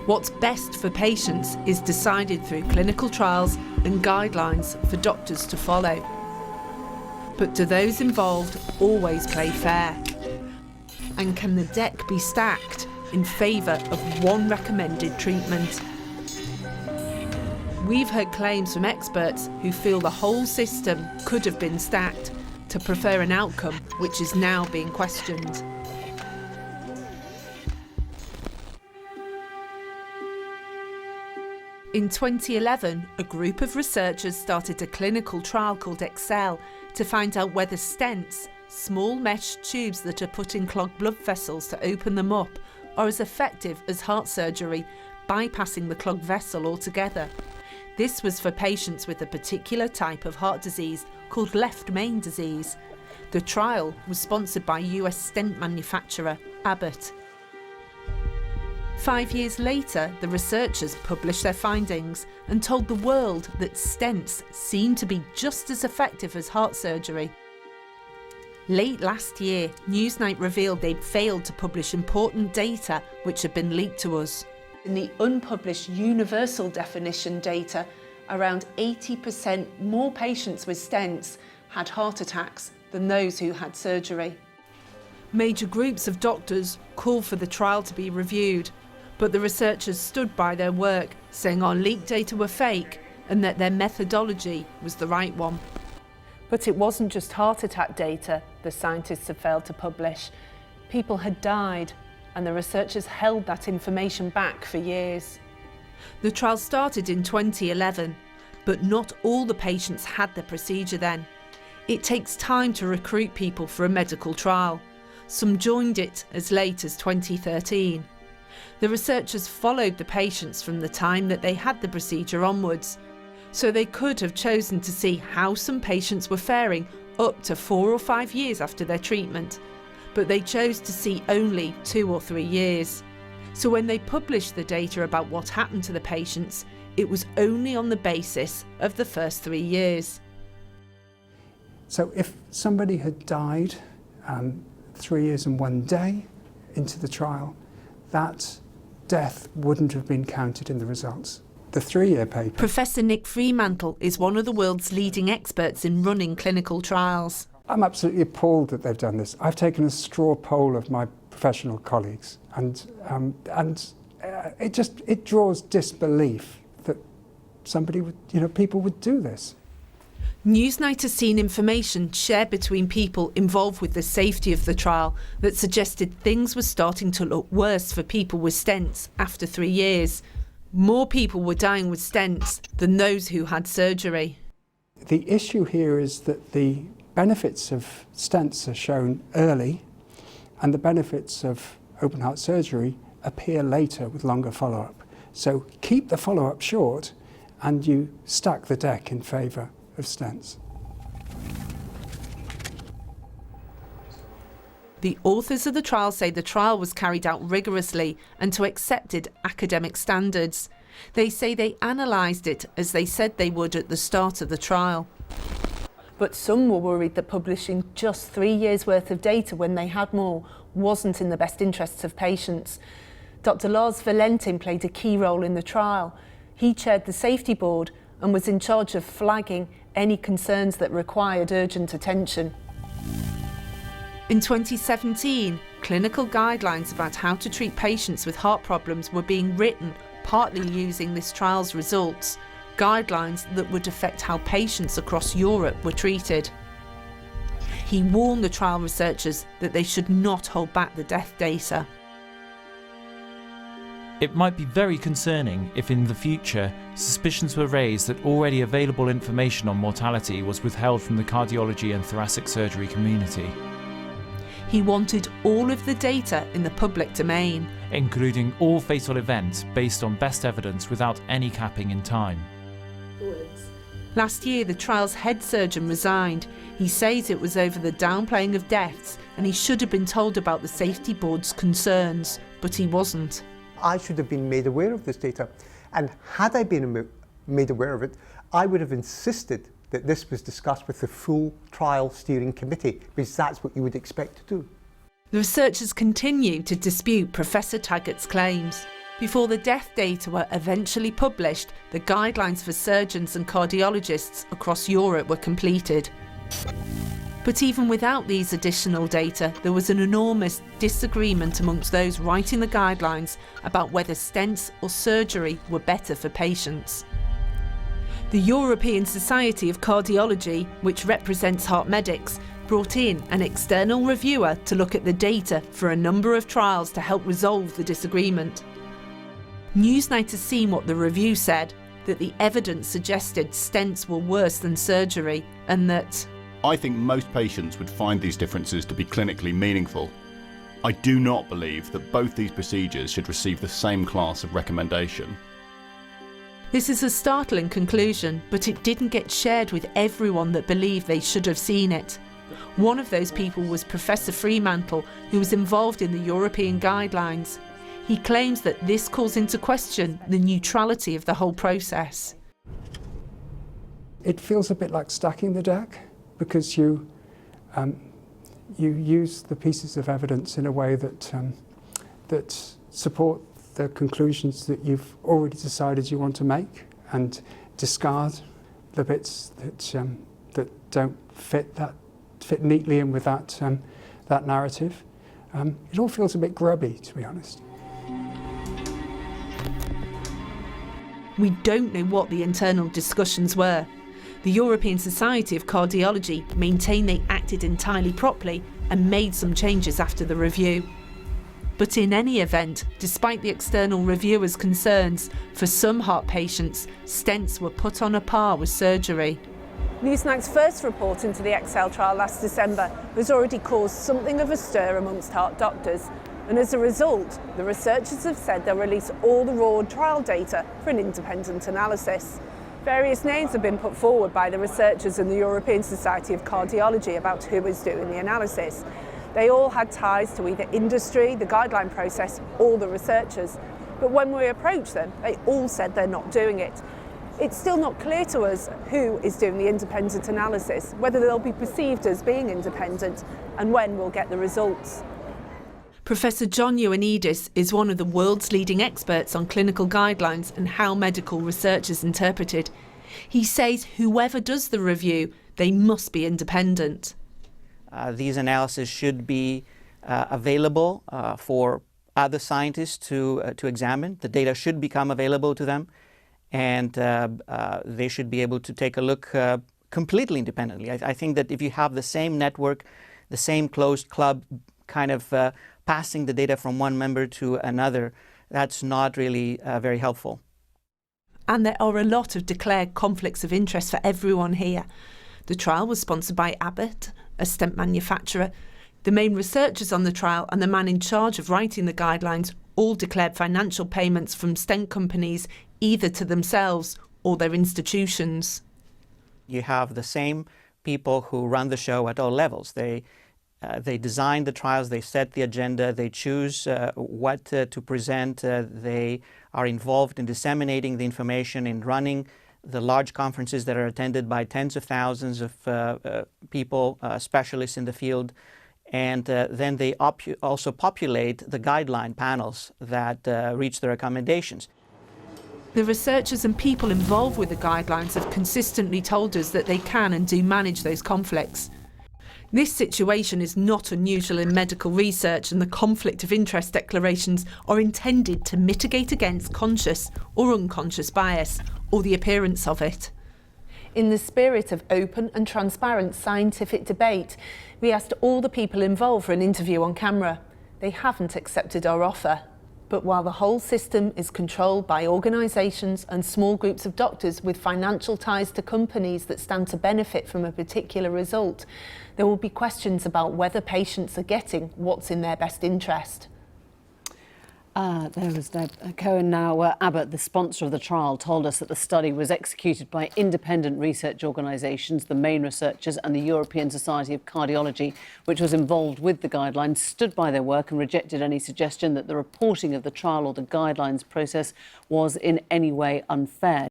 What's best for patients is decided through clinical trials and guidelines for doctors to follow. But do those involved always play fair? And can the deck be stacked in favour of one recommended treatment? We've heard claims from experts who feel the whole system could have been stacked to prefer an outcome which is now being questioned. In 2011, a group of researchers started a clinical trial called Excel to find out whether stents, small mesh tubes that are put in clogged blood vessels to open them up, are as effective as heart surgery, bypassing the clogged vessel altogether. This was for patients with a particular type of heart disease called left main disease. The trial was sponsored by US stent manufacturer Abbott. 5 years later, the researchers published their findings and told the world that stents seemed to be just as effective as heart surgery. Late last year, Newsnight revealed they'd failed to publish important data which had been leaked to us. In the unpublished universal definition data, around 80% more patients with stents had heart attacks than those who had surgery. Major groups of doctors called for the trial to be reviewed, but the researchers stood by their work, saying our leaked data were fake and that their methodology was the right one. But it wasn't just heart attack data the scientists had failed to publish. People had died, and the researchers held that information back for years. The trial started in 2011, but not all the patients had the procedure then. It takes time to recruit people for a medical trial. Some joined it as late as 2013. The researchers followed the patients from the time that they had the procedure onwards, so they could have chosen to see how some patients were faring up to 4 or 5 years after their treatment, but they chose to see only 2 or 3 years. So when they published the data about what happened to the patients, it was only on the basis of the first 3 years. So if somebody had died 3 years and 1 day into the trial, that death wouldn't have been counted in the results. The 3-year paper. Professor Nick Fremantle is one of the world's leading experts in running clinical trials. I'm absolutely appalled that they've done this. I've taken a straw poll of my professional colleagues, and it draws disbelief that somebody would, people would do this. Newsnight has seen information shared between people involved with the safety of the trial that suggested things were starting to look worse for people with stents after 3 years. More people were dying with stents than those who had surgery. The issue here is that the benefits of stents are shown early, and the benefits of open heart surgery appear later with longer follow-up. So keep the follow-up short and you stack the deck in favour of stents. The authors of the trial say the trial was carried out rigorously and to accepted academic standards. They say they analysed it as they said they would at the start of the trial. But some were worried that publishing just 3 years' worth of data when they had more wasn't in the best interests of patients. Dr. Lars Valentin played a key role in the trial. He chaired the safety board and was in charge of flagging any concerns that required urgent attention. In 2017, clinical guidelines about how to treat patients with heart problems were being written, partly using this trial's results, guidelines that would affect how patients across Europe were treated. He warned the trial researchers that they should not hold back the death data. It might be very concerning if in the future suspicions were raised that already available information on mortality was withheld from the cardiology and thoracic surgery community. He wanted all of the data in the public domain, including all fatal events based on best evidence without any capping in time. Last year, the trial's head surgeon resigned. He says it was over the downplaying of deaths and he should have been told about the safety board's concerns, but he wasn't. I should have been made aware of this data, and had I been made aware of it, I would have insisted that this was discussed with the full trial steering committee, because that's what you would expect to do. The researchers continue to dispute Professor Taggart's claims. Before the death data were eventually published, the guidelines for surgeons and cardiologists across Europe were completed. But even without these additional data, there was an enormous disagreement amongst those writing the guidelines about whether stents or surgery were better for patients. The European Society of Cardiology, which represents heart medics, brought in an external reviewer to look at the data for a number of trials to help resolve the disagreement. Newsnight has seen what the review said, that the evidence suggested stents were worse than surgery, and that I think most patients would find these differences to be clinically meaningful. I do not believe that both these procedures should receive the same class of recommendation. this is a startling conclusion, but it didn't get shared with everyone that believed they should have seen it. One of those people was Professor Fremantle, who was involved in the European guidelines. He claims that this calls into question the neutrality of the whole process. It feels a bit like stacking the deck, because you use the pieces of evidence in a way that support the conclusions that you've already decided you want to make, and discard the bits that don't fit neatly in with that narrative. It all feels a bit grubby, to be honest. We don't know what the internal discussions were. The European Society of Cardiology maintained they acted entirely properly and made some changes after the review. But in any event, despite the external reviewer's concerns, for some heart patients, stents were put on a par with surgery. Newsnight's first report into the EXCEL trial last December has already caused something of a stir amongst heart doctors, and as a result, the researchers have said they'll release all the raw trial data for an independent analysis. Various names have been put forward by the researchers in the European Society of Cardiology about who is doing the analysis. They all had ties to either industry, the guideline process, or the researchers. But when we approached them, they all said they're not doing it. It's still not clear to us who is doing the independent analysis, whether they'll be perceived as being independent, and when we'll get the results. Professor John Ioannidis is one of the world's leading experts on clinical guidelines and how medical research is interpreted. He says whoever does the review, they must be independent. These analyses should be available for other scientists to examine. The data should become available to them, and they should be able to take a look completely independently. I think that if you have the same network, the same closed club kind of passing the data from one member to another, that's not really very helpful. And there are a lot of declared conflicts of interest for everyone here. The trial was sponsored by Abbott, a stent manufacturer. The main researchers on the trial and the man in charge of writing the guidelines all declared financial payments from stent companies either to themselves or their institutions. You have the same people who run the show at all levels. They design the trials, they set the agenda, they choose what to present, they are involved in disseminating the information, in running the large conferences that are attended by tens of thousands of people, specialists in the field, and then they also populate the guideline panels that reach the recommendations. The researchers and people involved with the guidelines have consistently told us that they can and do manage those conflicts. This situation is not unusual in medical research, and the conflict of interest declarations are intended to mitigate against conscious or unconscious bias, or the appearance of it. In the spirit of open and transparent scientific debate, we asked all the people involved for an interview on camera. They haven't accepted our offer. But while the whole system is controlled by organisations and small groups of doctors with financial ties to companies that stand to benefit from a particular result, there will be questions about whether patients are getting what's in their best interest. There was Deb Cohen now. Abbott, the sponsor of the trial, told us that the study was executed by independent research organisations. The main researchers and the European Society of Cardiology, which was involved with the guidelines, stood by their work and rejected any suggestion that the reporting of the trial or the guidelines process was in any way unfair.